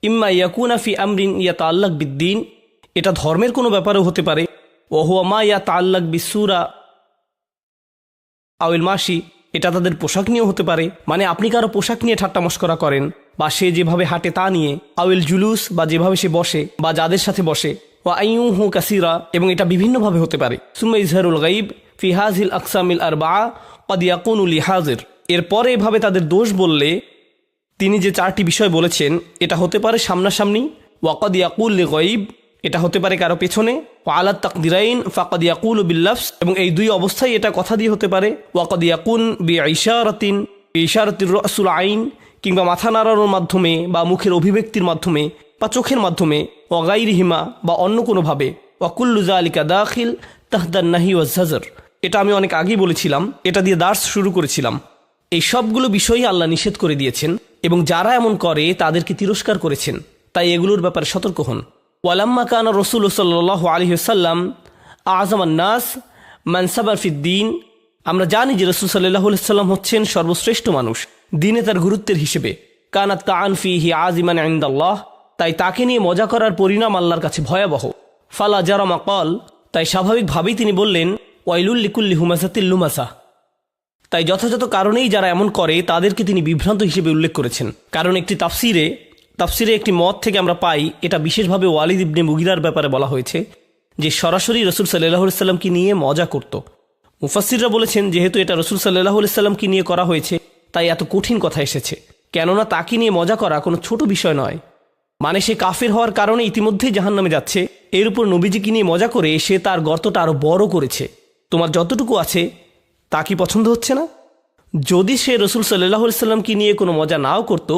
ইম্মা ইয়াকুনা ফি আমরিন ইয়াতাআল্লাক বিদ্দিন, এটা ধর্মের কোনো ব্যাপারেও হতে পারে। ওয়া হুয়া মা ইয়াতাআল্লাক বিসসুরা আউল মাশি, এটা তাদের পোশাক নিয়েও হতে পারে, মানে আপনি কারো পোশাক নিয়ে ঠাট্টা মশকরা করেন, বা সে যেভাবে হাঁটে তা নিয়ে। আউল জুলুস, বা যেভাবে সে বসে বা যাদের সাথে বসে। ওয়া আইয়ুহু কাসিরা, এবং এটা বিভিন্নভাবে হতে পারে। সুম্মা ইজহারুল গাইব ফি হাযিল আকসামিল আরবাআ ক্বাদ ইয়াকুনু লিহাজির, এরপরে এভাবে তাদের দোষ বললে তিনি যে চারটি বিষয় বলেছেন এটা হতে পারে সামনাসামনি, ওয়াকাদ ইয়াকুল লিগাইব, এটা হতে পারে কারো পেছনে, ওয়ালাত তাকদিরাইন ফাকাদ ইয়াকুলু বিল্লাফস, এবং এই দুই অবস্থায় এটা কথা দিয়ে হতে পারে। ওয়াকাদ ইয়াকুন বিইশারাতিন ইশারাতির রাসুল আইন, কিংবা মাথা নাড়ানোর মাধ্যমে বা মুখের অভিব্যক্তির মাধ্যমে বা চোখের মাধ্যমে, ওয়াগাইরিহিমা, বা অন্য কোনোভাবে। ওয়াকুল্লু যালিকা দাখিল তাহদান নাহি ওয়াজ জাজর, এটা আমি অনেক আগেই বলেছিলাম, এটা দিয়ে দার্স শুরু করেছিলাম। এই সবগুলো বিষয়ই আল্লাহ নিষেধ করে দিয়েছেন এবং যারা এমন করে তাদেরকে তিরস্কার করেছেন, তাই এগুলোর ব্যাপারে সতর্ক হন। ওয়ালাম্মা কানা রাসূল সাল্লাল্লাহু আলাইহি ওয়াসাল্লাম আযমান নাস মানসাবার ফিদ্দিন, আমরা জানি যে রাসূল সাল্লাল্লাহু আলাইহি ওয়াসাল্লাম হচ্ছেন সর্বশ্রেষ্ঠ মানুষ দিনে তার গুরুত্বের হিসেবে। কানাত তাআন ফিহি আযিমান ইনদাল্লাহ, তাই তাকে নিয়ে মজা করার পরিণাম আল্লাহর কাছে ভয়াবহ। ফালা জারামা ক্বাল, তাই স্বাভাবিকভাবেই তিনি বললেন ওয়াইলুল লিকুল্লি হুমাযাতিল লুমাসা, তাই যথাযথ কারণেই যারা এমন করে তাদেরকে তিনি বিভ্রান্ত হিসেবে উল্লেখ করেছেন। কারণ একটি তাফসিরে একটি মত থেকে আমরা পাই, এটা বিশেষভাবে ওয়ালিদ ইবনে মুগিরার ব্যাপারে বলা হয়েছে যে সরাসরি রাসূল সাল্লাল্লাহু আলাইহি সাল্লামকে নিয়ে মজা করত। মুফাসসিররা বলেছেন যেহেতু এটা রাসূল সাল্লাল্লাহু আলাইহি সাল্লামকে নিয়ে করা হয়েছে তাই এত কঠিন কথা এসেছে, কেননা তাকে নিয়ে মজা করা কোনো ছোট বিষয় নয়। মানে সে কাফের হওয়ার কারণে ইতিমধ্যেই জাহান্নামে যাচ্ছে, এর উপর নবীজিকে নিয়ে মজা করে সে তার গর্তটা আরও বড় করেছে। তোমার যতটুকু আছে তা কি পছন্দ হচ্ছে না? যদি সে রাসূল সাল্লাল্লাহু আলাইহি সাল্লামকে নিয়ে কোনো মজা নাও করত,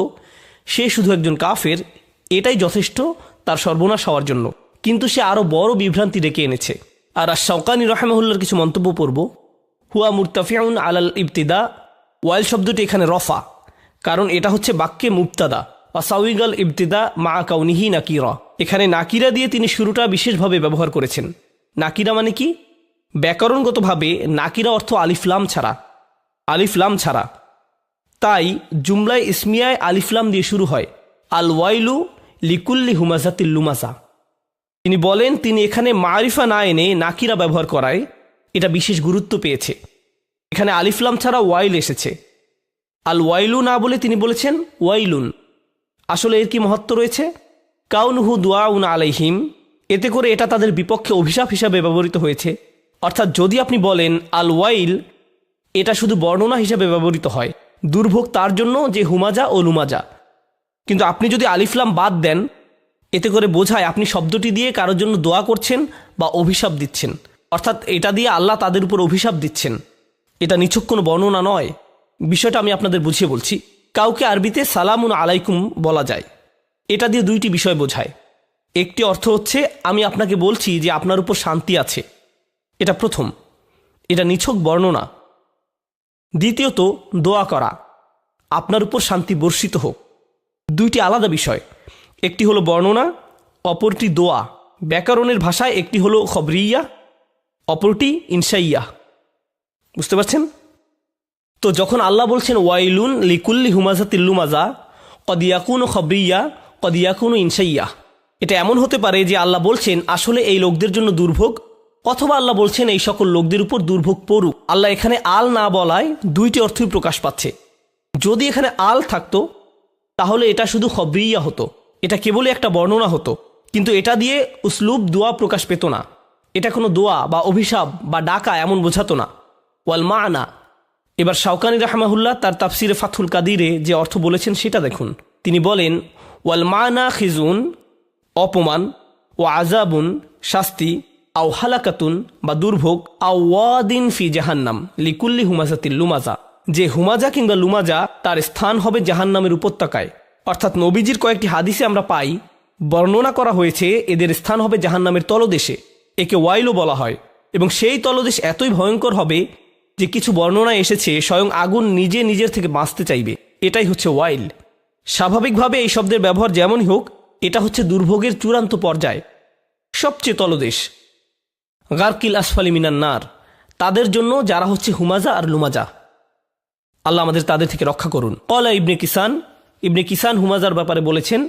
সে শুধু একজন কাফের, এটাই যথেষ্ট তার সর্বনাশ হওয়ার জন্য, কিন্তু সে আরও বড় বিভ্রান্তি ডেকে এনেছে। আর আশ-শাওকানি রাহিমাহুল্লাহর কিছু মন্তব্য পড়ব। হুয়া মুরতাফিউন আলাল ইবতিদা, ওয়াইল শব্দটি এখানে রফা, কারণ এটা হচ্ছে বাক্যে মুবতাদা। ওয়াসাউইগাল ইবতিদা মা কাউনিহি নাকিরা, এখানে নাকিরা দিয়ে তিনি শুরুটা বিশেষভাবে ব্যবহার করেছেন। নাকিরা মানে কি? ব্যাকরণগতভাবে নাকিরা অর্থ আলিফলাম ছাড়া, তাই জুমলায় ইসমিয়ায় আলিফলাম দিয়ে শুরু হয়। আল ওয়াইলু লিকুল্লি হুমাযাতিল লুমাসা, তিনি বলেন তিনি এখানে মারিফা না এনে নাকিরা ব্যবহার করায় এটা বিশেষ গুরুত্ব পেয়েছে। এখানে আলিফলাম ছাড়া ওয়াইল এসেছে, আল ওয়াইলু না বলে তিনি বলেছেন ওয়াইলুন। আসলে এর কি মহত্ব রয়েছে? কাউনুহু দুআউন আলাইহিম, এতে করে এটা তাদের বিপক্ষে অভিশাপ হিসাবে ব্যবহৃত হয়েছে। অর্থাৎ যদি আপনি বলেন আল ওয়াইল, এটা শুধু বর্ণনা হিসাবে ব্যবহৃত হয়, দুর্ভোগ তার জন্য যে হুমাজা ও লুমাজা। কিন্তু আপনি যদি আলিফলাম বাদ দেন, এতে করে বোঝায় আপনি শব্দটি দিয়ে কারোর জন্য দোয়া করছেন বা অভিশাপ দিচ্ছেন, অর্থাৎ এটা দিয়ে আল্লাহ তাদের উপর অভিশাপ দিচ্ছেন। এটা নিছক কোনো বর্ণনা নয়। বিষয়টা আমি আপনাদের বুঝিয়ে বলছি। কাউকে আরবিতে সালামুন আলাইকুম বলা যায়, এটা দিয়ে দুইটি বিষয় বোঝায়। একটি অর্থ হচ্ছে আমি আপনাকে বলছি যে আপনার উপর শান্তি আছে, এটা প্রথম, এটা নিছক বর্ণনা। দ্বিতীয়ত দোয়া করা, আপনার উপর শান্তি বর্ষিত হোক। দুইটি আলাদা বিষয়, একটি হলো বর্ণনা, অপরটি দোয়া। ব্যাকরণের ভাষায় একটি হলো খবরিয়া, অপরটি ইনশাইয়া। বুঝতে পারছেন তো? যখন আল্লাহ বলছেন ওয়াইলুন লিকুল্লি হুমাযাতিল লুমাযা, ক্বাদ ইয়াকুনু খবরিয়া ক্বাদ ইয়াকুনু ইনশাইয়া, এটা এমন হতে পারে যে আল্লাহ বলছেন আসলে এই লোকদের জন্য দুর্ভোগ, অথবা আল্লাহ বলছেন এই সকল লোকদের উপর দুর্ভোগ পড়ুক। আল্লাহ এখানে আল না বলায় দুইটি অর্থই প্রকাশ পাচ্ছে। যদি এখানে আল থাকতো তাহলে এটা শুধু খবরিয়া হতো, এটা কেবলই একটা বর্ণনা হতো, কিন্তু এটা দিয়ে উসলুব দোয়া প্রকাশ পেত না। এটা কোনো দোয়া বা অভিশাপ বা ডাকা এমন বোঝাতো না। ওয়াল মানা, এবার শাওকানি রাহমাহুল্লাহ তার তাফসিরে ফাথুল কাদিরে যে অর্থ বলেছেন সেটা দেখুন। তিনি বলেন ওয়াল মানা খিজুন, অপমান, ও আজাবুন, শাস্তি, আও হালাকাতুন, বা দুর্ভোগ, আও ওয়াদিন ফি জাহান্নাম লিকুল্লি হুমাযাতিল লুমাযা, যে হুমাজা কিংবা লুমাজা তার স্থান হবে জাহান্নামের উপত্যকায়। অর্থাৎ নবীজির কয়েকটি হাদিসে আমরা পাই বর্ণনা করা হয়েছে এদের স্থান হবে জাহান্নামের তলদেশে, একে ওয়াইলও বলা হয়, এবং সেই তলদেশ এতই ভয়ঙ্কর হবে যে কিছু বর্ণনায় এসেছে স্বয়ং আগুন নিজে নিজের থেকে বাঁচতে চাইবে। এটাই হচ্ছে ওয়াইল। স্বাভাবিকভাবে এই শব্দের ব্যবহার যেমনই হোক, এটা হচ্ছে দুর্ভোগের চূড়ান্ত পর্যায়, সবচেয়ে তলদেশ। গারকিল আসফালি মিনান নার, তাদের জন্য যারা হচ্ছে হুমাজা আর লুমাজা। আল্লাহ আমাদের তাদের থেকে রক্ষা করুন। ক্বালা ইবনে কিসান হুমাজার ব্যাপারে বলেছেন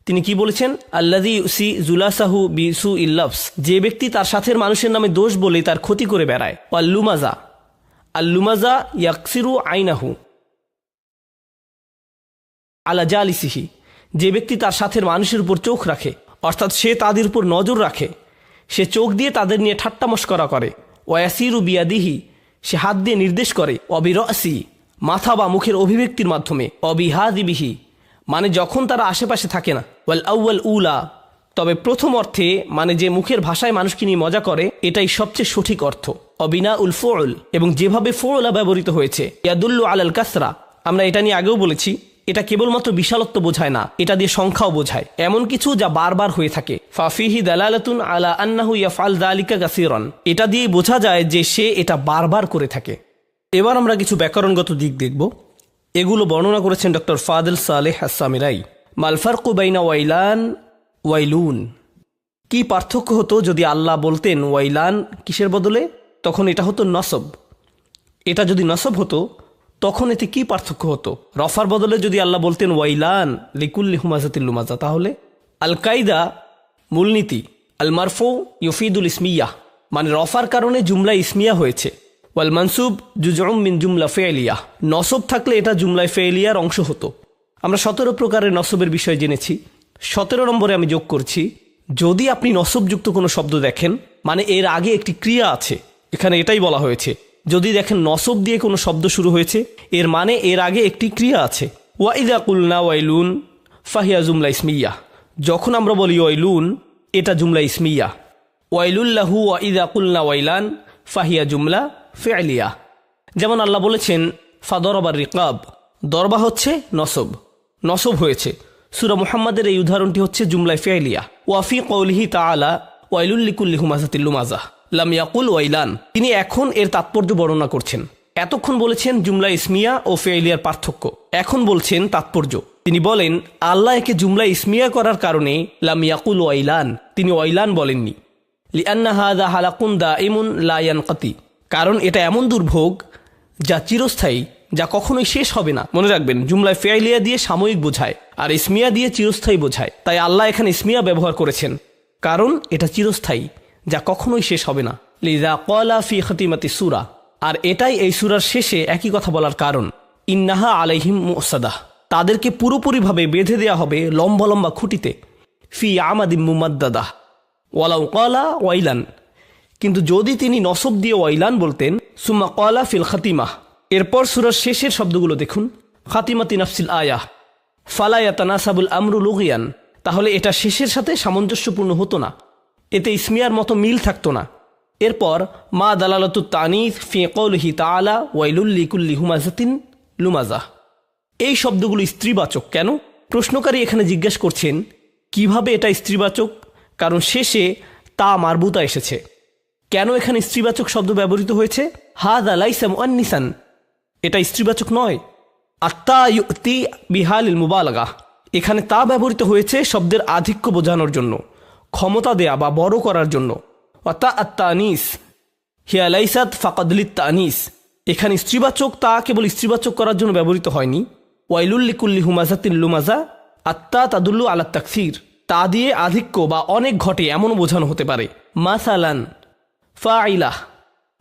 তিনি কি বলেছেন? আল্লাযী ইউসি জুলাসাহু বিসু ইল্লাফস, যে ব্যক্তি তার সাথের মানুষের নামে দোষ বলে তার ক্ষতি করে বেড়ায়। আল্লুমাজা, আল্লুমাজা ইয়াকসিরু আইনাহু আলা জালিসিহি, যে ব্যক্তি তার সাথের মানুষের উপর চোখ রাখে, অর্থাৎ সে তাদের উপর নজর রাখে, সে চোখ দিয়ে তাদের নিয়ে ঠাট্টা মশকরা করে। ওয়াসিরু বিয়াদিহি, সে হাত দিয়ে নির্দেশ করে। অবিরসি, মাথা বা মুখের অভিব্যক্তির মাধ্যমে। অবিহাদিবিহি, মানে যখন তারা আশেপাশে থাকে না। ওয়াল আউয়াল উলা, তবে প্রথম অর্থে মানে যে মুখের ভাষায় মানুষকে নিয়ে মজা করে, এটাই সবচেয়ে সঠিক অর্থ। অবিনা উল ফুল, এবং যেভাবে ফুলা ব্যবহৃত হয়েছে। ইয়াদুল্লু আলাল কাসরা, আমরা এটা নিয়ে আগেও বলেছি, এটা কেবলমাত্র বিশালত্ব বোঝায় না, এটা দিয়ে সংখ্যাও বোঝায়, এমন কিছু যা বারবার হয়ে থাকে। ফাফিহি দালালাতুন আলা আন্নাহু ইয়াফআল যালিকা কাসীরান, এটা দিয়ে বোঝা যায় যে সে এটা বারবার করে থাকে। এবার আমরা কিছু ব্যাকরণগত দিক দেখব। এগুলো বর্ণনা করেছেন ডক্টর ফাদল সালেহ আস-সামিরাই। মাল ফারকু বাইনা ওয়াইলান ওয়াইলুন, কি পার্থক্য হতো যদি আল্লাহ বলতেন ওয়াইলান কিসের বদলে? তখন এটা হতো নসব। এটা যদি নসব হতো তখন এতে কি পার্থক্য হতো? রফার বদলে যদি আল্লাহ বলতেন ওয়াইলান লিকুল্লি হুমাজাতিল লুমাজা, তাহলে? আল কায়দা, মূলনীতি, আল মারফু ইউফিদুল ইসমিয়া, মানে রফার কারণে জুমলা ইসমিয়া হয়েছে। ওয়াল মানসুব জুজউম মিন জুমলা ফেলিয়া, নসব থাকলে এটা জুমলায় ফেলিয়ার অংশ হতো। আমরা 17 প্রকারের নসবের বিষয় জেনেছি। 17 নম্বরে আমি যোগ করছি, যদি আপনি নসবযুক্ত কোনো শব্দ দেখেন, মানে এর আগে একটি ক্রিয়া আছে, এখানে এটাই বলা হয়েছে। যদি দেখেন নসব দিয়ে কোনো শব্দ শুরু হয়েছে, এর মানে এর আগে একটি ক্রিয়া আছে। ওয়াইদা কুলনা ওয়াইলুন ফাহিয়া জুমলা ইসমিয়া, যখন আমরা বলি ওয়াইলুন, এটা জুমলা ইসমিয়া। ওয়াইলুল্লাহু ওয়াইদা কুলনা ওয়াইলান ফাহিয়া জুমলা ফেলিয়া। যেমন আল্লাহ বলেছেন ফাদরবার রিকাব, দরবা হচ্ছে নসব, নসব হয়েছে। সূরা মুহাম্মাদের এই উদাহরণটি হচ্ছে জুমলায় ফেলিয়া। ওয়াফি কওলিহি তাআলা ওয়াইলুল লিকুল্লি হুমাজাতিল লুমাজা লাম ইয়াকুল ওয়াইলান, তিনি এখন এর তাৎপর্য বর্ণনা করছেন। এতক্ষণ বলেছেন জুমলা ইসমিয়া ও ফেলিয়ার পার্থক্য, এখন বলছেন তাৎপর্য। তিনি বলেন আল্লাহ একে জুমলা ইসমিয়া করার কারণে লাম ইয়াকুল ওয়াইলান, তিনি ওয়াইলান বলেননি। লিআন্না হাযা হালাকুন দাইমুন লা ইয়ানকাতি, কারণ এটা এমন দুর্ভোগ যা চিরস্থায়ী, যা কখনোই শেষ হবে না। মনে রাখবেন, জুমলায় ফেলিয়া দিয়ে সাময়িক বোঝায় আর ইসমিয়া দিয়ে চিরস্থায়ী বোঝায়। তাই আল্লাহ এখানে ইসমিয়া ব্যবহার করেছেন, কারণ এটা চিরস্থায়ী, যা কখনোই শেষ হবে না। লিযা ক্বালা ফি খাতিমাতি সূরা, আর এটাই এই সূরার শেষে একই কথা বলার কারণ। ইন্নাহা আলাইহিম মুসাদাহ, তাদেরকে পুরোপুরিভাবে বেঁধে দেয়া হবে লম্বা লম্বা খুঁটিতে। ফি আমাদিম মুমাদ্দাদাহ ওয়ালাউ ক্বালা ওয়াইলান, কিন্তু যদি তিনি নসব দিয়ে ওয়াইলান বলতেন। সুম্মা ক্বালা ফিল খাতিমাহ, এরপর সূরার শেষের শব্দগুলো দেখুন। খাতিমাতি নাফসিল আয়াহ ফালা ইয়াতানাসাবুল আমরু লুগিয়ান, তাহলে এটা শেষের সাথে সামঞ্জস্যপূর্ণ হতো না, এতে ইসমিয়ার মতো মিল থাকতো না। এরপর মা দালালাতুত তানিস ফি কওলিহি তাআলা ওয়াইলুল লিকুল্লি হুমাজাতিন লুমাজা, এই শব্দগুলো স্ত্রীবাচক কেন? প্রশ্নকারী এখানে জিজ্ঞেস করছেন কিভাবে এটা স্ত্রীবাচক, কারণ শেষে তা মারবুতা এসেছে। কেন এখানে স্ত্রীবাচক শব্দ ব্যবহৃত হয়েছে? হাযা লাইসা মুআন্নিসান, এটা স্ত্রীবাচক নয়। আত্তা ইউতি বিহালিল মুবালাগা, এখানে তা ব্যবহৃত হয়েছে শব্দের আধিক্য বোঝানোর জন্য, ক্ষমতা দেয়া বা বড় করার জন্য। অতা আত্তানিস হিয়া লাইসাত ফাকাদলিত তানিস, এখানে স্ত্রীবাচক তা কেবল স্ত্রীবাচক করার জন্য ব্যবহৃত হয়নি। ওয়াইলুল লিকুল্লি হুমাজাতিল লুমাজা, আত্তা তাদুল্লু আলা তাকসির, তা দিয়ে আধিক্য বা অনেক ঘটে এমনও বোঝানো হতে পারে। মাসালান ফাইলাহ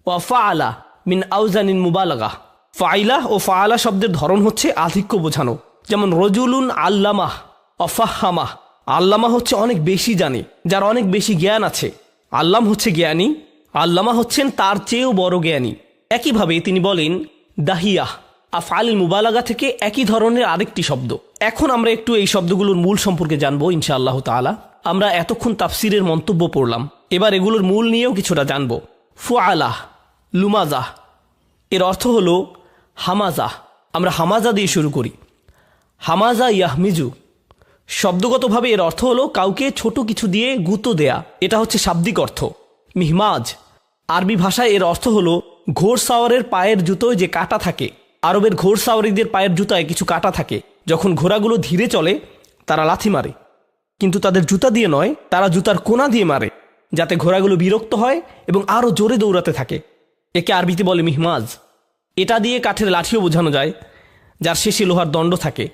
ওয়া ফাআলা মিন আউজানিন মুবালাগা, ফাইলাহ ও ফাআলা শব্দের ধরন হচ্ছে আধিক্য বোঝানো। যেমন রজুলুন আল্লামাহ অফাহামাহ, আল্লামা হচ্ছে অনেক বেশি জানে, যার অনেক বেশি জ্ঞান আছে। আল্লাম হচ্ছে জ্ঞানী, আল্লামা হচ্ছেন তার চেয়েও বড় জ্ঞানী। একইভাবে তিনি বলেন দাহিয়াহ, আফআলিল মুবালাগা থেকে একই ধরনের আরেকটি শব্দ। এখন আমরা একটু এই শব্দগুলোর মূল সম্পর্কে জানবো ইনশাআল্লাহ তাআলা। আমরা এতক্ষণ তাফসিরের মন্তব্য পড়লাম, এবার এগুলোর মূল নিয়েও কিছুটা জানবো। ফুআলাহ, লুমাজাহ, এর অর্থ হলো হামাজা। আমরা হামাজা দিয়ে শুরু করি। হামাজা ইয়াহমিজু, শব্দগতভাবে এর অর্থ হলো কাউকে ছোট কিছু দিয়ে গুঁতো দেয়া, এটা হচ্ছে শাব্দিক অর্থ। মিহমাজ, আরবি ভাষায় এর অর্থ হলো ঘোড়সাওয়ারের পায়ের জুতোয় যে কাঁটা থাকে। আরবের ঘোড়সাওয়ারিদের পায়ের জুতায় কিছু কাঁটা থাকে, যখন ঘোড়াগুলো ধীরে চলে তারা লাথি মারে, কিন্তু তাদের জুতা দিয়ে নয়, তারা জুতার কোনা দিয়ে মারে, যাতে ঘোড়াগুলো বিরক্ত হয় এবং আরও জোরে দৌড়াতে থাকে। একে আরবিতে বলে মিহমাজ। এটা দিয়ে কাঠের লাঠিও বোঝানো যায়, যার শেষে লোহার দণ্ড থাকে।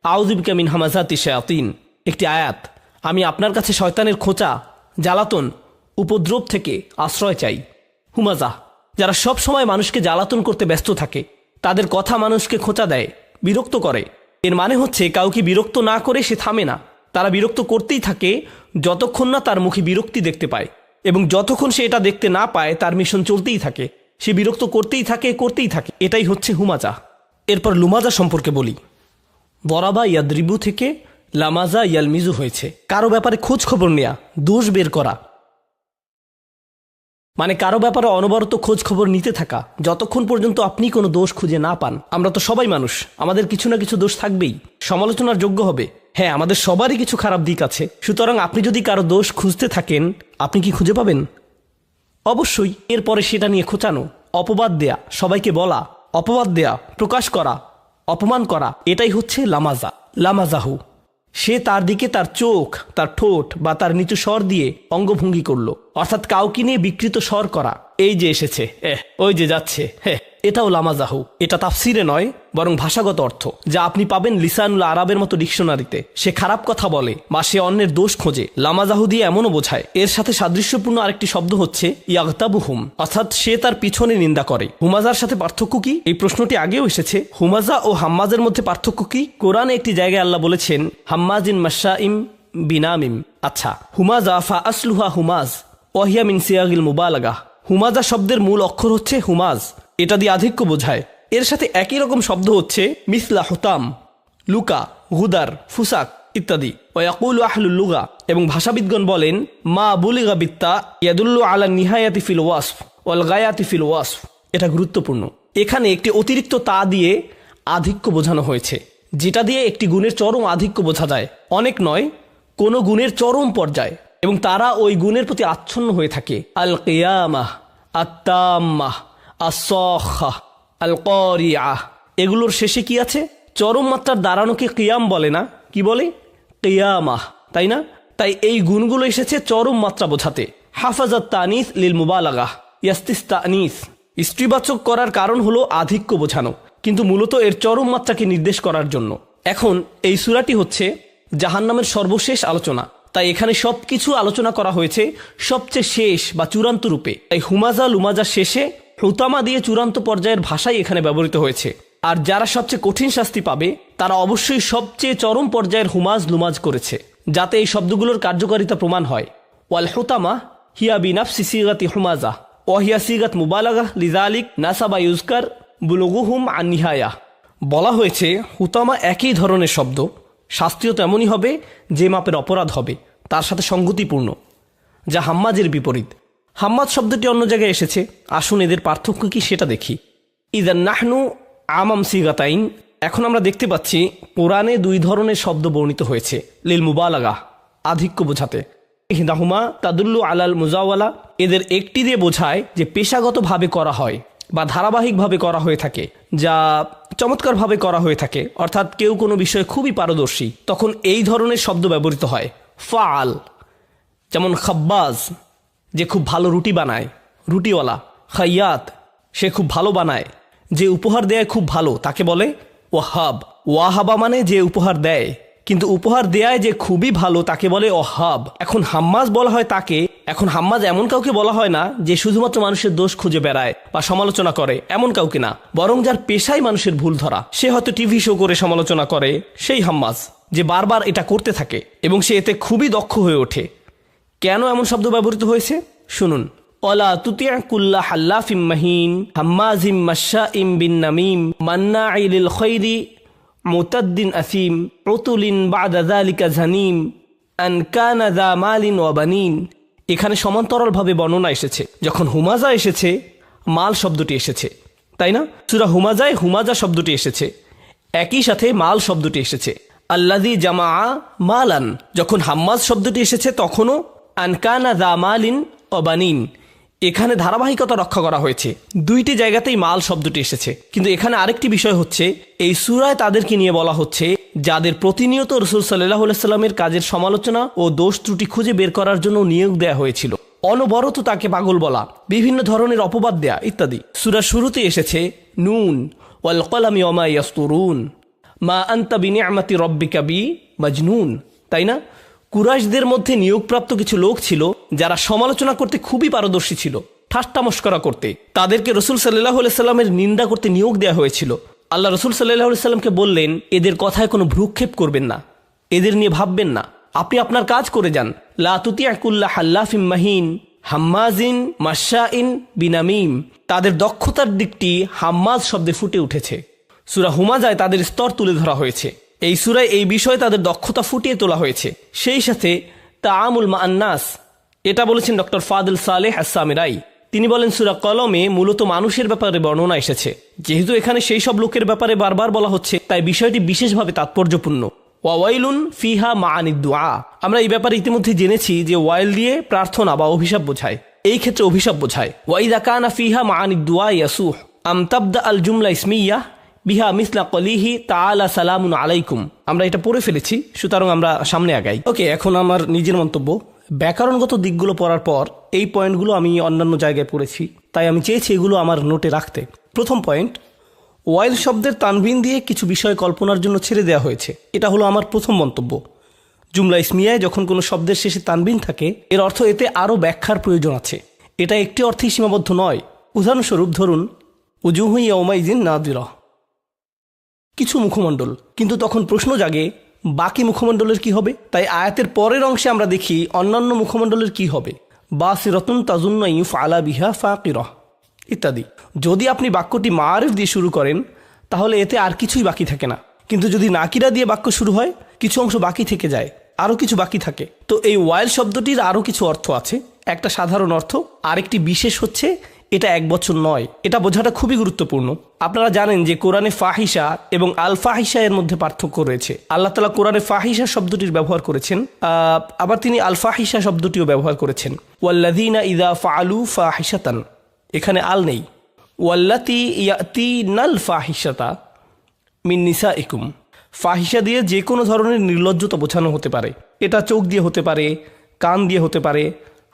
আউযু বিকা মিন হামাযাতি শায়াতিন, একটি আয়াত, আমি আপনার কাছে শয়তানের খোঁচা, জ্বালাতন, উপদ্রব থেকে আশ্রয় চাই। হুমাজা, যারা সব সময় মানুষকে জ্বালাতন করতে ব্যস্ত থাকে, তাদের কথা মানুষকে খোঁচা দেয়, বিরক্ত করে। এর মানে হচ্ছে কাউকে বিরক্ত না করে সে থামে না, তারা বিরক্ত করতেই থাকে যতক্ষণ না তার মুখে বিরক্তি দেখতে পায়, এবং যতক্ষণ সে এটা দেখতে না পায় তার মিশন চলতেই থাকে, সে বিরক্ত করতেই থাকে। এটাই হচ্ছে হুমাজা। এরপর লুমাজা সম্পর্কে বলি। বরাবা ইয়াদ্রিবু থেকে লামাজা ইয়ালমিজু হয়েছে। কারো ব্যাপারে খোঁজ খবর নেয়া, দোষ বের করা, মানে কারো ব্যাপারে অনবরত খোঁজ খবর নিতে থাকা যতক্ষণ পর্যন্ত আপনি কোনো দোষ খুঁজে না পান। আমরা তো সবাই মানুষ, আমাদের কিছু না কিছু দোষ থাকবেই, সমালোচনার যোগ্য হবে। হ্যাঁ, আমাদের সবারই কিছু খারাপ দিক আছে। সুতরাং আপনি যদি কারো দোষ খুঁজতে থাকেন, আপনি কি খুঁজে পাবেন? অবশ্যই। এরপরে সেটা নিয়ে খোঁচানো, অপবাদ দেয়া, সবাইকে বলা, অপবাদ দেয়া, প্রকাশ করা, অপমান করা, এটাই হচ্ছে লামাজা। লামাজাহু, সে তার দিকে তার চোখ, তার ঠোঁট বা তার নিচু স্বর দিয়ে অঙ্গভঙ্গি করলো, অর্থাৎ কাউকে নিয়ে বিকৃত স্বর করা। এই যে এসেছে, ওই যে যাচ্ছে, এটাও লামাজাহু। এটা তাফসিরে নয়, বরং ভাষাগত অর্থ, যা আপনি পাবেন লিসানুল আরাবের মতো ডিকশনারিতে। সে খারাপ কথা বলে বা সে অন্যের দোষ খোঁজে। লামাজাহু দিয়ে এমনও বোঝায়। এর সাথে সাদৃশ্যপূর্ণ আরেকটি শব্দ হচ্ছে ইয়াগতাবুহুম, অর্থাৎ সে তার পিছনে নিন্দা করে। হুমাজার সাথে পার্থক্য কি? এই প্রশ্নটি আগেও এসেছে। হুমাজা ও হাম্মাজের মধ্যে পার্থক্য কি? কোরআনে একটি জায়গায় আল্লাহ বলেছেন হাম্মাজিন মাশাইম বিনামিম। আচ্ছা, হুমাজা ফা আসলুহা হুমাজ ওয়াহিয়া মিন সিয়াগিল মুবালাগা। হুমাজা শব্দের মূল অক্ষর হচ্ছে হুমাজ, এটা দিয়ে আধিক্য বোঝায়। এর সাথে একই রকম শব্দ হচ্ছে মিসলা হুতাম, লুকা, গুদার, ফুসাক ইত্যাদি। ওয়াকুলু আহলুল লুগা, এবং ভাষাবিদগণ বলেন মা বুলিগা বিত্তা ইয়াদুল্লু আলা নিহায়াতি ফিল ওয়াসফ ওয়াল গায়াতি ফিল ওয়াসফ। এটা গুরুত্বপূর্ণ। এখানে একটি অতিরিক্ত তা দিয়ে আধিক্য বোঝানো হয়েছে, যেটা দিয়ে একটি গুণের চরম আধিক্য বোঝা যায়। অনেক নয়, কোনো গুণের চরম পর্যায়, এবং তারা ওই গুণের প্রতি আচ্ছন্ন হয়ে থাকে। আল কিয়ামাহ, আত্তাম্মাহ, আসসাখাহ, আল কারিআহ, এগুলোর শেষে কি আছে? চরম মাত্রার দাঁড়ানোকে কিয়াম বলে না, কি বলে? কিয়ামাহ, তাই না? তাই এই গুণগুলো এসেছে চরম মাত্রা বোঝাতে। হাফাজাত তানিস লিল মুবালাগাহ, ইয়াস্তিস তানিস, স্ত্রীবাচক করার কারণ হলো আধিক্য বোঝানো, কিন্তু মূলত এর চরম মাত্রাকে নির্দেশ করার জন্য। এখন এই সূরাটি হচ্ছে জাহান্নামের সর্বশেষ আলোচনা, তাই এখানে সবকিছু আলোচনা করা হয়েছে সবচেয়ে শেষ বা চূড়ান্ত রূপে। তাই হুমাজা লুমাজা শেষে হুতামা দিয়ে চূড়ান্ত পর্যায়ের ভাষাই এখানে ব্যবহৃত হয়েছে। আর যারা সবচেয়ে কঠিন শাস্তি পাবে, তারা অবশ্যই সবচেয়ে চরম পর্যায়ের হুমাজ লুমাজ করেছে, যাতে এই শব্দগুলোর কার্যকারিতা প্রমাণ হয়। ওয়াল হুতামা হিয়া বিনাফসি সিগাতি হুমাজা ওয়াহিয়া সিগাত মুবালাগা লিজালিক নাসাবা ইউজকার বুলুগুহুম আন নিহায়া। বলা হয়েছে হুতামা একই ধরনের শব্দ, শাস্তিও তেমনই হবে যে মাপের অপরাধ হবে, তার সাথে সঙ্গতিপূর্ণ, যা হাম্মাজের বিপরীত। হাম্মাজ শব্দটি অন্য জায়গায় এসেছে, আসুন এদের পার্থক্য কি সেটা দেখি। ইদান নাহনু আমাম সিগাতাইন। এখন আমরা দেখতে পাচ্ছি কোরআনে দুই ধরনের শব্দ বর্ণিত হয়েছে লিল মুবালাগা, আধিক্য বোঝাতে। ইহদাহুমা তাদুল্লু আলাল মুজাওয়ালা, এদের একটি দিয়ে বোঝায় যে পেশাগতভাবে করা হয় বা ধারাবাহিকভাবে করা হয়ে থাকে, যা চমৎকারভাবে করা হয়ে থাকে, অর্থাৎ কেউ কোনো বিষয়ে খুবই পারদর্শী, তখন এই ধরনের শব্দ ব্যবহৃত হয়। ফাল, যেমন খাব্বাজ, যে খুব ভালো রুটি বানায়, রুটিওয়ালা। খাইয়াত, সে খুব ভালো বানায়। যে উপহার দেয় খুব ভালো, তাকে বলে ওয়াহাব। ওয়াহাবা মানে যে উপহার দেয়, কিন্তু উপহার দেয় যে খুবই ভালো, তাকে বলে ওহাব। এখন হাম্মাজ বলা হয় তাকে। এখন হাম্মাজ এমন কাউকে বলা হয় না যে শুধুমাত্র মানুষের দোষ খুঁজে বেড়ায় বা সমালোচনা করে, এমন কাউকে না, বরং যার পেশায় মানুষের ভুল ধরা। সে হয়তো টিভি শো করে সমালোচনা করে, সেই হাম্মাজ, যে বারবার এটা করতে থাকে এবং সে এতে খুবই দক্ষ হয়ে ওঠে। কেন এমন শব্দ ব্যবহৃত হয়েছে শুনুন। ওয়ালা তুতি' কুল্লা হাল্লাফিম মাহিন হাম্মাজিম মাশাইম বিন নামিম মান্না'i লিল খায়রি মুতাদ্দিন আসিম উতুলিন বা'দা যালিকা জানিম আন কানা যা মালিন ওয়া বানিন। এখানে সমান্তরালভাবে বর্ণনা এসেছে। যখন হুমাজা এসেছে, মাল শব্দটি এসেছে, তাই না? সূরা হুমাজায় হুমাজা শব্দটি এসেছে, একই সাথে মাল শব্দটি এসেছে। আল্লাযী জামা মালান। যখন হাম্মাজ শব্দটি এসেছে, তখনও আনকানা যা মালিন অবানিন। এখানে ধারাবাহিকতা রক্ষা করা হয়েছে, দুইটি জায়গাতেই মাল শব্দটি এসেছে। কিন্তু এখানে আরেকটি বিষয় হচ্ছে, এই সূরায় তাদেরকে নিয়ে বলা হচ্ছে যাদের প্রতিনিয়ত রাসূল সাল্লাল্লাহু আলাইহি সাল্লামের কাজের সমালোচনা ও দোষ ত্রুটি খুঁজে বের করার জন্য নিয়োগ দেয়া হয়েছিল। অনবরত তাকে পাগল বলা, বিভিন্ন ধরনের অপবাদ দেয়া ইত্যাদি। সূরার শুরুতে এসেছে নুন ওয়াল কলামি ওয়া মা ইয়াসতুরুন মা আনতা বিনিআমাতি রাব্বিকা বি মাজনুন। তাই না? কুরাইশদের মধ্যে নিয়োগপ্রাপ্ত কিছু লোক ছিল যারা সমালোচনা করতে খুবই পারদর্শী ছিল, ঠাট্টা মশকরা করতে। তাদেরকে রসুল সাল্লাল্লাহু আলাইহি সাল্লামের নিন্দা করতে নিয়োগ দেওয়া হয়েছিল। আল্লাহ রসুল সাল্লাল্লাহু আলাইহি সাল্লামকে বললেন, এদের কথায় কোনো ভ্রুক্ষেপ করবেন না, এদের নিয়ে ভাববেন না, আপনি আপনার কাজ করে যান। লা তুতিআ কুল্লা হাল্লাফিম মাহিন হাম্মাজিন মাশাইন বিনামিম। তাদের দক্ষতার দিকটি হাম্মাজ শব্দে ফুটে উঠেছে। সূরা হুমাজায় তাদের স্তর তুলে ধরা হয়েছে। এই সূরায় এই বিষয়ে তাদের দক্ষতা ফুটিয়ে তোলা হয়েছে। সেই সাথে তাআমুল মা আন্নাস, এটা বলেছেন ডক্টর ফাদল সালেহ আস-সামিরাই। তিনি বলেন, সূরা কলমে মূলত মানুষের ব্যাপারে বর্ণনা এসেছে। যেহেতু এখানে সেই সব লোকের ব্যাপারে বারবার বলা হচ্ছে, তাই বিষয়টি বিশেষভাবে তাৎপর্যপূর্ণ। ওয়াইলুন ফিহা মাআনিদ দুআ। আমরা এই ব্যাপারে ইতিমধ্যে জেনেছি যে ওয়াইল দিয়ে প্রার্থনা বা অভিশাপ বোঝায়। এই ক্ষেত্রে অভিশাপ বোঝায়। ওয়াইদা কানা ফিহা মাআনিদ দুআ ইয়াসুহ আম তাবদা আল জুমলা ইসমিয়া বিহা মিসলা কলিহি তাআলা সালামুন আলাইকুম। আমরা এটা পড়ে ফেলেছি, সুতরাং আমরা সামনে আগাই। ওকে, এখন আমার নিজের মন্তব্য। ব্যাকরণগত দিকগুলো পড়ার পর এই পয়েন্টগুলো আমি অন্যান্য জায়গায় পড়েছি, তাই আমি চেয়েছি এগুলো আমার নোটে রাখতে। প্রথম পয়েন্ট, ওয়াইল শব্দের তানভিন দিয়ে কিছু বিষয় কল্পনার জন্য ছেড়ে দেওয়া হয়েছে। এটা হলো আমার প্রথম মন্তব্য। জুমলা ইসমিয়ায় যখন কোনো শব্দের শেষে তানভিন থাকে, এর অর্থ এতে আরও ব্যাখ্যার প্রয়োজন আছে। এটা একটি অর্থেই সীমাবদ্ধ নয়। উদাহরণস্বরূপ ধরুন, উজুহু ইয়াউমাইযিন নাদিরা, কিছু মুখমণ্ডল। কিন্তু তখন প্রশ্ন জাগে, বাকি মুখমণ্ডলের কি হবে? তাই আয়াতের পরের অংশে আমরা দেখি অন্যান্য মুখমণ্ডলের কি হবে। বাসিরাতুন তাজুন্নু ইউফআলা বিহা ফাকিরাহ ইত্যাদি। যদি আপনি বাক্যটি মাআরিফ দিয়ে শুরু করেন, তাহলে এতে আর কিছুই বাকি থাকে না। কিন্তু যদি নাকিরা দিয়ে বাক্য শুরু হয়, কিছু অংশ বাকি থেকে যায়, আরও কিছু বাকি থাকে। তো এই ওয়াইল শব্দটির আরও কিছু অর্থ আছে। একটা সাধারণ অর্থ, আরেকটি বিশেষ হচ্ছে এটা এক বছর নয়। এটা বোঝাটা খুবই গুরুত্বপূর্ণ। আপনারা জানেন যে কোরআনে ফাহিশা এবং আল ফাহিশা এর মধ্যে পার্থক্য রয়েছে। আল্লাহ তাআলা কোরআনে ফাহিশা শব্দটির ব্যবহার করেছেন, আবার তিনি আল ফাহিশা শব্দটিও ব্যবহার করেছেন। ওয়াল্লাযীনা ইযা ফাআলু ফাহিশাতান, এখানে আল নেই। ওয়াল্লাতী ইয়াতিনাল ফাহিশাতা মিন নিসাইকুম। ফাহিশা দিয়ে যে কোনো ধরনের নির্লজ্জতা বোঝানো হতে পারে। এটা চোখ দিয়ে হতে পারে, কান দিয়ে হতে পারে,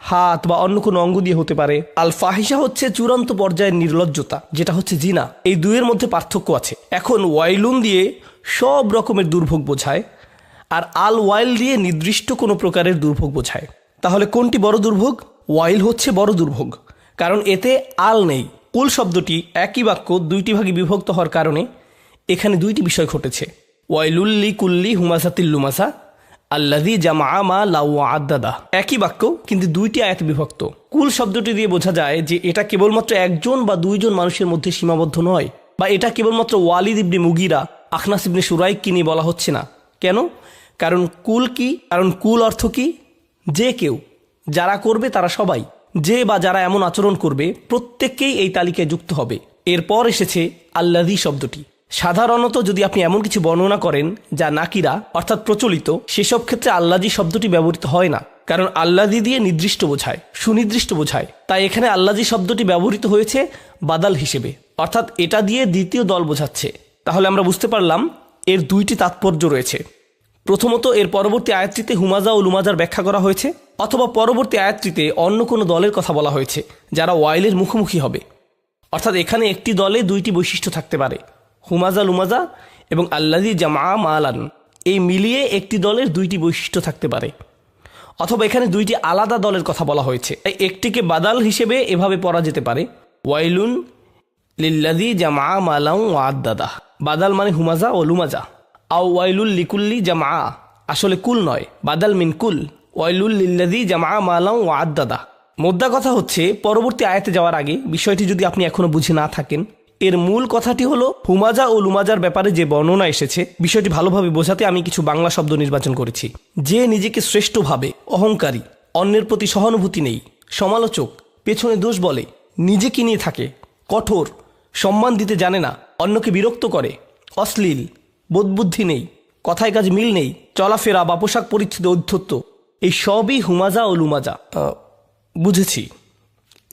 হাত বা অন্য কোনো অঙ্গ দিয়ে হতে পারে। আল ফাহিশা হচ্ছে চূড়ান্ত পর্যায়ের নির্লজ্জতা, যেটা হচ্ছে জিনা। এই দুইয়ের মধ্যে পার্থক্য আছে। এখন ওয়াইলুন দিয়ে সব রকমের দুর্ভোগ বোঝায়, আর আল ওয়াইল দিয়ে নির্দিষ্ট কোনো প্রকারের দুর্ভোগ বোঝায়। তাহলে কোনটি বড় দুর্ভোগ? ওয়াইল হচ্ছে বড় দুর্ভোগ, কারণ এতে আল নেই। কুল শব্দটি একই বাক্য দুইটি ভাগে বিভক্ত হওয়ার কারণে এখানে দুইটি বিষয় ঘটেছে। ওয়াইলুল্লি কুল্লি হুমাসাতিল লুমাসা আল্লাযী জামআ মালা ওয়া আদ্দাদা। একই বাক্য কিন্তু দুইটি আয়াতে বিভক্ত। কুল শব্দটি দিয়ে বোঝা যায় যে এটা কেবলমাত্র একজন বা দুইজন মানুষের মধ্যে সীমাবদ্ধ নয়, বা এটা কেবলমাত্র ওয়ালিদ ইবনে মুগিরা, আখনাস ইবনে শুরাইককে নিয়ে বলা হচ্ছে না। কেন? কারণ কুল কি? কারণ কুল অর্থ কি? যে কেউ, যারা করবে তারা সবাই, যে বা যারা এমন আচরণ করবে প্রত্যেককেই এই তালিকায় যুক্ত হবে। এরপর এসেছে আল্লাযী শব্দটি। সাধারণত যদি আপনি এমন কিছু বর্ণনা করেন যা নাকিরা অর্থাৎ প্রচলিত, সেসব ক্ষেত্রে আল্লাযী শব্দটি ব্যবহৃত হয় না, কারণ আল্লাযী দিয়ে নির্দিষ্ট বোঝায়, সুনির্দিষ্ট বোঝায়। তাই এখানে আল্লাযী শব্দটি ব্যবহৃত হয়েছে বাদাল হিসেবে, অর্থাৎ এটা দিয়ে দ্বিতীয় দল বোঝাচ্ছে। তাহলে আমরা বুঝতে পারলাম এর দুইটি তাৎপর্য রয়েছে। প্রথমত, এর পরবর্তী আয়াতটিতে হুমাজা ও লুমাজার ব্যাখ্যা করা হয়েছে, অথবা পরবর্তী আয়াতটিতে অন্য কোনো দলের কথা বলা হয়েছে যারা ওয়াইলের মুখোমুখি হবে। অর্থাৎ এখানে একটি দলে দুইটি বৈশিষ্ট্য থাকতে পারে, হুমাজা লুমাজা এবং আল্লাযী জামআ মালান। এই মিলিয়ে একটি দলের দুইটি বৈশিষ্ট্য থাকতে পারে, অথবা এখানে দুইটি আলাদা দলের কথা বলা হয়েছে। তাই একটিকে বাদাল হিসেবে এভাবে পড়া যেতে পারে, ওয়াইলুন লিল্লাযী জামআ মালান ওয়া আদ্দাদা। বাদাল মানে হুমাজা ও লুমাজা। আও ওয়াইলুল লিকুল্লি জামআ, আসলে কুল নয়, বাদাল মিন কুল। ওয়াইলুল লিল্লাযী জামআ মালান ওয়া আদ্দাদা। মোদ্দা কথা হচ্ছে, পরবর্তী আয়াতে যাওয়ার আগে বিষয়টি যদি আপনি এখনো বুঝে না থাকেন, এর মূল কথাটি হলো হুমাজা ও লুমাজার ব্যাপারে যে বর্ণনা এসেছে, বিষয়টি ভালোভাবে বোঝাতে আমি কিছু বাংলা শব্দ নির্বাচন করেছি। যে নিজেকে শ্রেষ্ঠ ভাবে, অহংকারী, অন্যের প্রতি সহানুভূতি নেই, সমালোচক, পেছনে দোষ বলে, নিজেকে নিয়ে থাকে, কঠোর, সম্মান দিতে জানে না, অন্যকে বিরক্ত করে, অশ্লীল, বোধবুদ্ধি নেই, কথায় কাজ মিল নেই, চলাফেরা বা পোশাক পরিচ্ছদে অধ্যত্ত, এই সবই হুমাজা ও লুমাজা। বুঝেছি,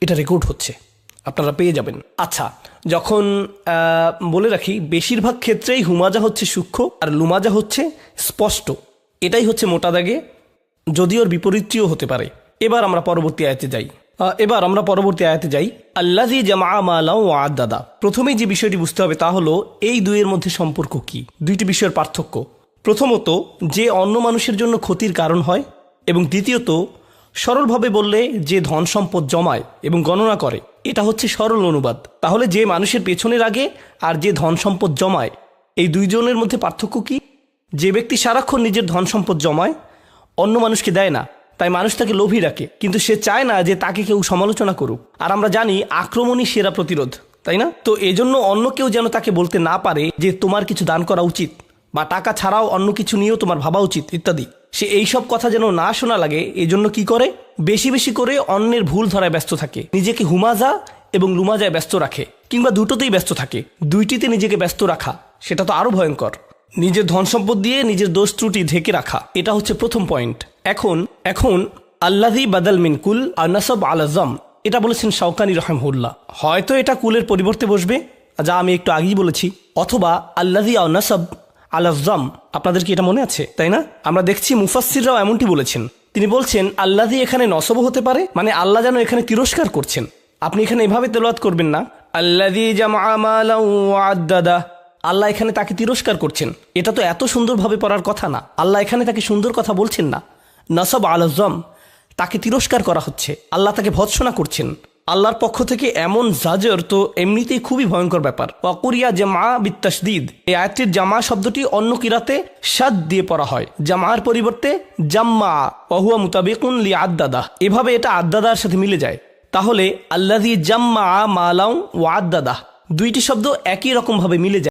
এটা রেকর্ড হচ্ছে, আপনারা পেয়ে যাবেন। আচ্ছা, যখন বলে রাখি, বেশিরভাগ ক্ষেত্রেই হুমাজা হচ্ছে সূক্ষ্ম আর লুমাজা হচ্ছে স্পষ্ট। এটাই হচ্ছে মোটা দাগে, যদিও ওর বিপরীতটিও হতে পারে। এবার আমরা পরবর্তী আয়াতে যাই। আল্লাযী জামআ মালান ওয়া আদ্দাদা। প্রথমেই যে বিষয়টি বুঝতে হবে তা হলো এই দুইয়ের মধ্যে সম্পর্ক কি, দুইটি বিষয়ের পার্থক্য। প্রথমত, যে অন্য মানুষের জন্য ক্ষতির কারণ হয়, এবং দ্বিতীয়ত, সরলভাবে বললে যে ধন সম্পদ জমায় এবং গণনা করে। এটা হচ্ছে সরল অনুবাদ। তাহলে যে মানুষের পেছনের আগে আর যে ধন সম্পদ জমায়, এই দুইজনের মধ্যে পার্থক্য কি? যে ব্যক্তি সারাক্ষণ নিজের ধন সম্পদ জমায়, অন্য মানুষকে দেয় না, তাই মানুষ তাকে লোভী রাখে, কিন্তু সে চায় না যে তাকে কেউ সমালোচনা করুক। আর আমরা জানি আক্রমণই সেরা প্রতিরোধ, তাই না? তো এজন্য অন্য কেউ যেন তাকে বলতে না পারে যে তোমার কিছু দান করা উচিত, বা টাকা ছাড়াও অন্য কিছু নিয়েও তোমার ভাবা উচিত ইত্যাদি। সে এইসব কথা যেন না শোনা লাগে, এজন্য কি করে? বেশি বেশি করে অন্যের ভুল ধরায় ব্যস্ত থাকে, নিজেকে হুমাজা এবং লুমাজায় ব্যস্ত রাখে, কিংবা দুটোতেই ব্যস্ত থাকে। দুইটিতে নিজেকে ব্যস্ত রাখা সেটা তো আরো ভয়ঙ্কর। নিজের ধন সম্পদ দিয়ে নিজের দোষ ত্রুটি ঢেকে রাখা, এটা হচ্ছে প্রথম পয়েন্ট। এখন আল্লাযী বাদাল মিন কুল আর নাসাব আলা যাম, এটা বলেছেন শাওকানি রাহিমাহুল্লাহ। হয়তো এটা কুলের পরিবর্তে বসবে, যা আমি একটু আগেই বলেছি, অথবা আল্লাযী আও নাসাব আলা যাম। আপনাদের কি এটা মনে আছে, তাই না? আমরা দেখছি মুফাসসিররাও এমনটি বলেছেন। তিনি বলছেন আল্লাযী এখানে নসব হতে পারে, মানে আল্লাহ যেন এখানে তিরস্কার করছেন। আপনি এখানে এভাবে তেলাওয়াত করবেন না, আল্লাযী জামআ মালান ওয়া আদ্দাদা। আল্লাহ এখানে তাকে তিরস্কার করছেন। এটা তো এত সুন্দরভাবে পড়ার কথা না। আল্লাহ এখানে তাকে সুন্দর কথা বলছেন না। নাসাব আলা যাম, তাকে তিরস্কার করা হচ্ছে, আল্লাহ তাকে ভৎসনা করছেন। আল্লাহর পক্ষ থেকে এমন জাজর তো এমনিতেই খুবই ভয়ঙ্কর ব্যাপার। ওয়াকুরিয়া জামা বিত্তাশদীদ, এই আয়াতটির জামা শব্দটি অন্য কিরাতে শাদ দিয়ে পড়া হয়, জামার পরিবর্তে জাম্মা, ওয়াহুয়া মুতাবিকুন লি আদ্দাদা। এভাবে এটা আদ্দাদার সাথে মিলে যায়। তাহলে আল্লাযী জাম্মা মালাউ ওয়া আদ্দাদা, দুইটি শব্দ একই রকম ভাবে মিলে যায়।